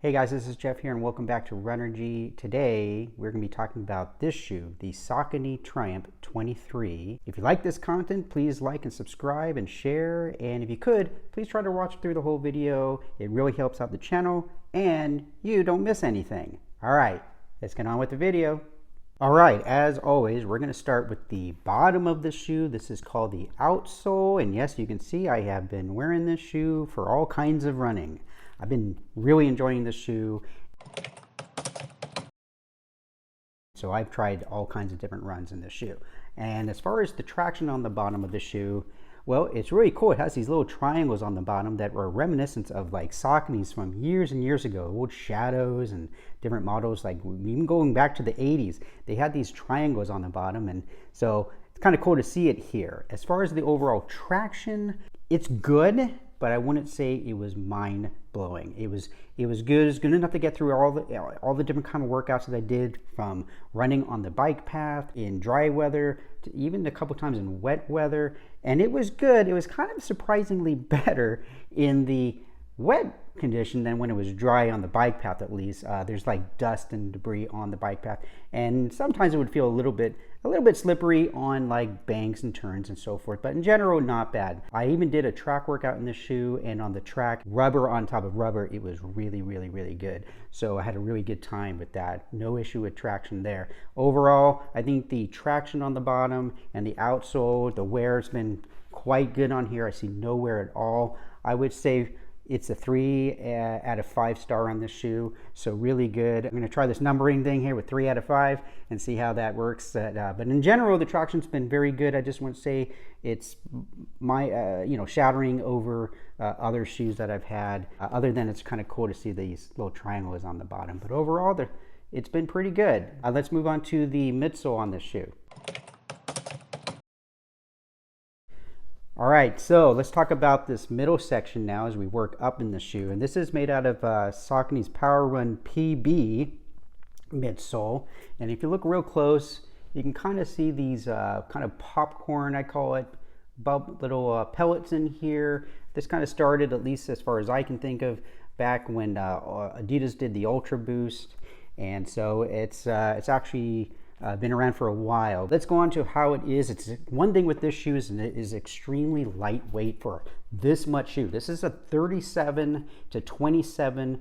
Hey guys, this is Jeff here and welcome back to Runnergy. Today we're going to be talking about this shoe, the Saucony Triumph 23. If you like this content, please like and subscribe and share. And if you could, please try to watch through the whole video. It really helps out the channel and you don't miss anything. All right, let's get on with the video. All right, as always, we're going to start with the bottom of the shoe. This is called the outsole. And yes, you can see I have been wearing this shoe for all kinds of running. I've been really enjoying this shoe. So I've tried all kinds of different runs in this shoe. And as far as the traction on the bottom of the shoe, well, it's really cool. It has these little triangles on the bottom that were reminiscent of like Saucony's from years and years ago, old Shadows and different models, like even going back to the 80s, they had these triangles on the bottom. And so it's kind of cool to see it here. As far as the overall traction, it's good, but I wouldn't say it was mind-blowing. It was good. It's good enough to get through all the different kind of workouts that I did, from running on the bike path in dry weather to even a couple times in wet weather. And it was good. It was kind of surprisingly better in the wet condition than when it was dry on the bike path, at least. There's like dust and debris on the bike path, and sometimes it would feel a little bit slippery on like banks and turns and so forth, but in general, not bad. I even did a track workout in this shoe, and on the track, rubber on top of rubber, it was really good. So I had a really good time with that. No issue with traction there. Overall, I think the traction on the bottom and the outsole, the wear has been quite good on here. I see no wear at all. I would say it's a 3 out of 5 star on this shoe, so really good. I'm going to try this numbering thing here with 3 out of 5 and see how that works. But in general, the traction's been very good. I just want to say it's my, shattering over other shoes that I've had. Other than it's kind of cool to see these little triangles on the bottom. But overall, it's been pretty good. Let's move on to the midsole on this shoe. All right, so let's talk about this middle section now as we work up in the shoe. And this is made out of Saucony's Power Run PB midsole. And if you look real close, you can kind of see these kind of popcorn, I call it, little pellets in here. This kind of started, at least as far as I can think of, back when Adidas did the Ultra Boost. And so it's actually been around for a while. Let's go on to how it is. It's one thing with this shoe is it is extremely lightweight for this much shoe. This is a 37 to 27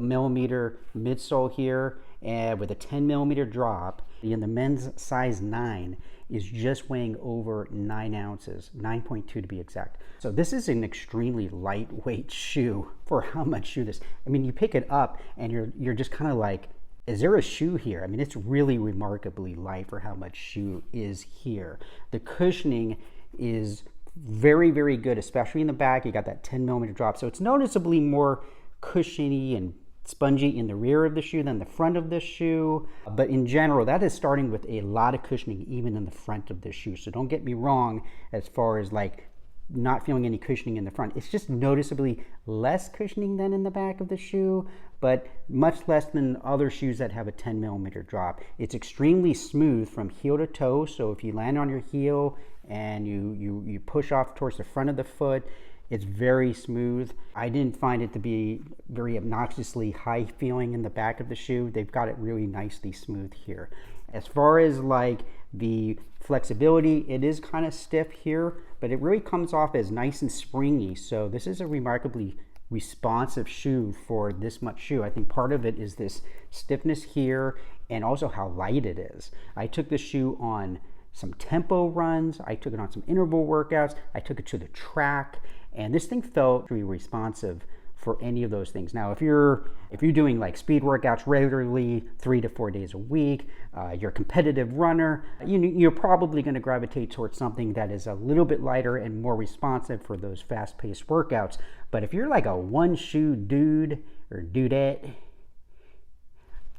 millimeter midsole here, and with a 10 millimeter drop. And the men's size 9 is just weighing over 9 ounces, 9.2 to be exact. So this is an extremely lightweight shoe for how much shoe this. I mean, you pick it up and you're just kind of like, is there a shoe here? I mean, it's really remarkably light for how much shoe is here. The cushioning is very good, especially in the back. You got that 10 millimeter drop. So it's noticeably more cushiony and spongy in the rear of the shoe than the front of the shoe. But in general, that is starting with a lot of cushioning even in the front of the shoe. So don't get me wrong as far as like not feeling any cushioning in the front. It's just noticeably less cushioning than in the back of the shoe, but much less than other shoes that have a 10 millimeter drop. It's extremely smooth from heel to toe. So if you land on your heel and you push off towards the front of the foot, it's very smooth. I didn't find it to be very obnoxiously high feeling in the back of the shoe. They've got it really nicely smooth here. As far as like the flexibility, it is kind of stiff here, but it really comes off as nice and springy. So this is a remarkably responsive shoe for this much shoe. I think part of it is this stiffness here and also how light it is. I took this shoe on some tempo runs. I took it on some interval workouts. I took it to the track, and this thing felt really responsive for any of those things. Now, if you're doing like speed workouts regularly, 3 to 4 days a week, you're a competitive runner, you're probably going to gravitate towards something that is a little bit lighter and more responsive for those fast-paced workouts. But if you're like a one-shoe dude or dudette,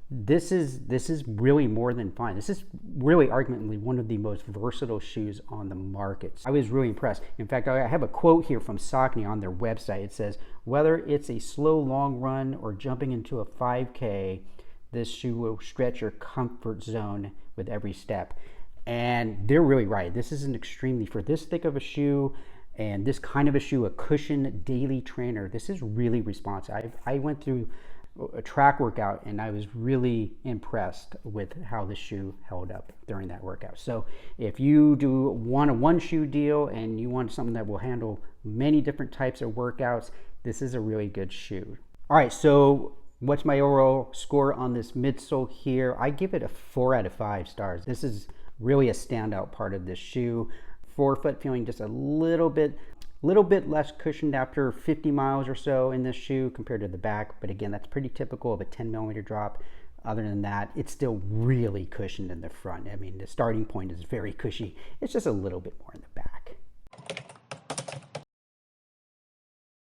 this is really more than fine. This is really arguably one of the most versatile shoes on the market. I was really impressed. In fact, I have a quote here from Saucony on their website. It says, "Whether it's a slow long run or jumping into a 5K, this shoe will stretch your comfort zone with every step." And they're really right. This is an extremely, for this thick of a shoe and this kind of a shoe, a cushion daily trainer, this is really responsive. I went through a track workout, and I was really impressed with how the shoe held up during that workout. So if you do want a one shoe deal and you want something that will handle many different types of workouts, this is a really good shoe. All right, so what's my overall score on this midsole here? I give it a 4 out of 5 stars. This is really a standout part of this shoe. Forefoot feeling just a little bit less cushioned after 50 miles or so in this shoe compared to the back. But again, that's pretty typical of a 10mm drop. Other than that, it's still really cushioned in the front. I mean, the starting point is very cushy. It's just a little bit more in the back.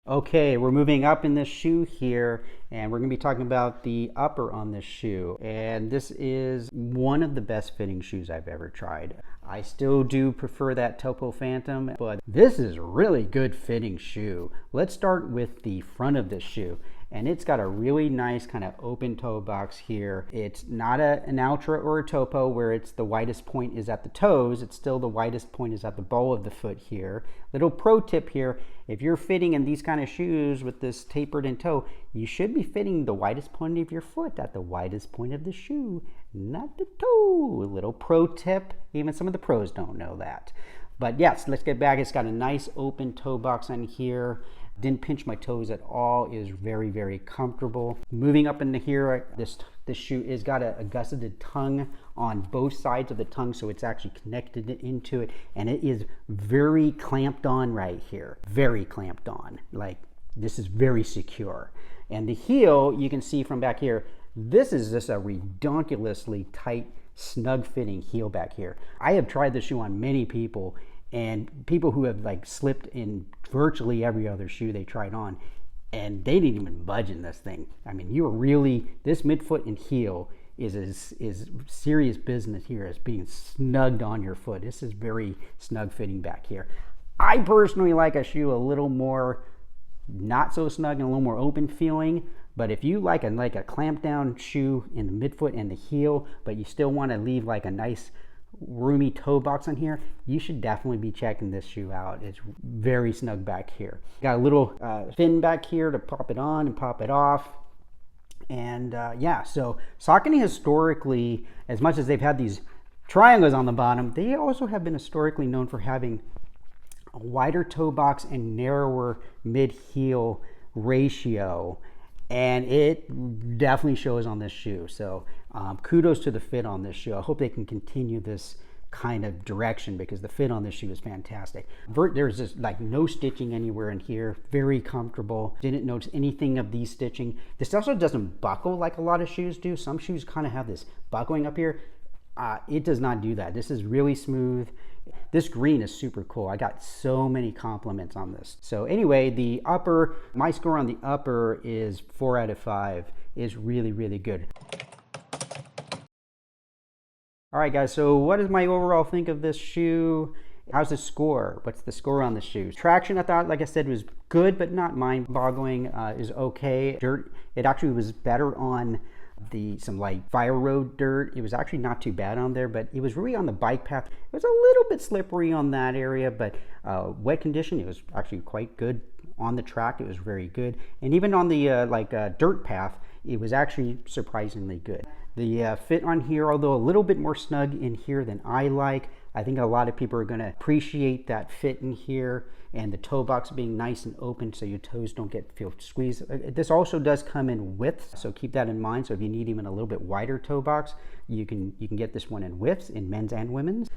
Okay, we're moving up in this shoe here, and we're going to be talking about the upper on this shoe. And this is one of the best fitting shoes I've ever tried. I still do prefer that Topo Phantom, but this is a really good fitting shoe. Let's start with the front of this shoe. And it's got a really nice kind of open toe box here. It's not an Ultra or a Topo where it's the widest point is at the toes. It's still the widest point is at the ball of the foot here. Little pro tip here, if you're fitting in these kind of shoes with this tapered in toe, you should be fitting the widest point of your foot at the widest point of the shoe, not the toe. Little pro tip, even some of the pros don't know that. But yes, let's get back. It's got a nice open toe box on here. Didn't pinch my toes at all. It is very, very comfortable. Moving up into here, this shoe has got a gusseted tongue on both sides of the tongue, so it's actually connected into it, and it is very clamped on right here. Very clamped on. Like, this is very secure. And the heel, you can see from back here, this is just a redonkulously tight, snug fitting heel back here. I have tried this shoe on many people, and people who have like slipped in virtually every other shoe they tried on, and they didn't even budge in this thing. I mean, you are really, this midfoot and heel is serious business here as being snugged on your foot. This is very snug fitting back here. I personally like a shoe a little more not so snug and a little more open feeling, but if you like a clamp down shoe in the midfoot and the heel, but you still want to leave like a nice roomy toe box on here, you should definitely be checking this shoe out. It's very snug back here. Got a little fin back here to pop it on and pop it off. And yeah, so Saucony historically, as much as they've had these triangles on the bottom, they also have been historically known for having a wider toe box and narrower mid-heel ratio, and it definitely shows on this shoe. So kudos to the fit on this shoe. I hope they can continue this kind of direction because the fit on this shoe is fantastic. There's just like no stitching anywhere in here. Very comfortable. Didn't notice anything of these stitching. This also doesn't buckle like a lot of shoes do. Some shoes kind of have this buckling up here. It does not do that. This is really smooth. This green is super cool. I got so many compliments on this. So anyway, the upper, my score on the upper is 4 out of 5. Is really, really good. All right, guys, so what does my overall think of this shoe? How's the score? What's the score on the shoe? Traction, I thought, like I said, was good, but not mind-boggling. Is okay. Dirt, it actually was better on some like fire road dirt. It was actually not too bad on there, but it was really on the bike path. It was a little bit slippery on that area, but wet condition, it was actually quite good. On the track, it was very good. And even on the dirt path, it was actually surprisingly good. The fit on here, although a little bit more snug in here than I like, I think a lot of people are going to appreciate that fit in here and the toe box being nice and open so your toes don't feel squeezed. This also does come in width, so keep that in mind. So if you need even a little bit wider toe box, you can get this one in widths in men's and women's.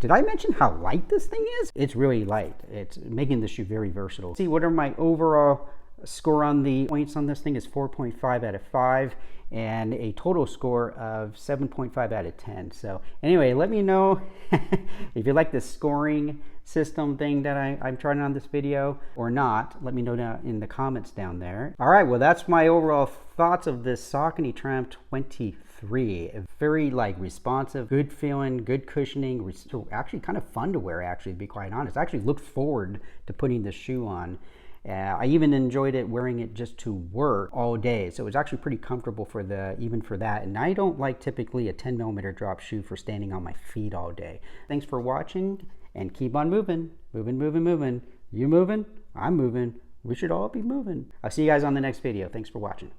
Did I mention how light this thing is? It's really light. It's making the shoe very versatile. See, what are my overall score on the points on this thing is 4.5 out of 5 and a total score of 7.5 out of 10. So anyway, let me know if you like this scoring system thing that I'm trying on this video or not. Let me know down in the comments down there. All right, well, that's my overall thoughts of this Saucony Tramp 23. Very responsive, good feeling, good cushioning, actually kind of fun to wear, actually, to be quite honest. I actually looked forward to putting this shoe on. I even enjoyed it wearing it just to work all day. So it was actually pretty comfortable even for that. And I don't like typically a 10mm drop shoe for standing on my feet all day. Thanks for watching and keep on moving. Moving, moving, moving. You moving? I'm moving. We should all be moving. I'll see you guys on the next video. Thanks for watching.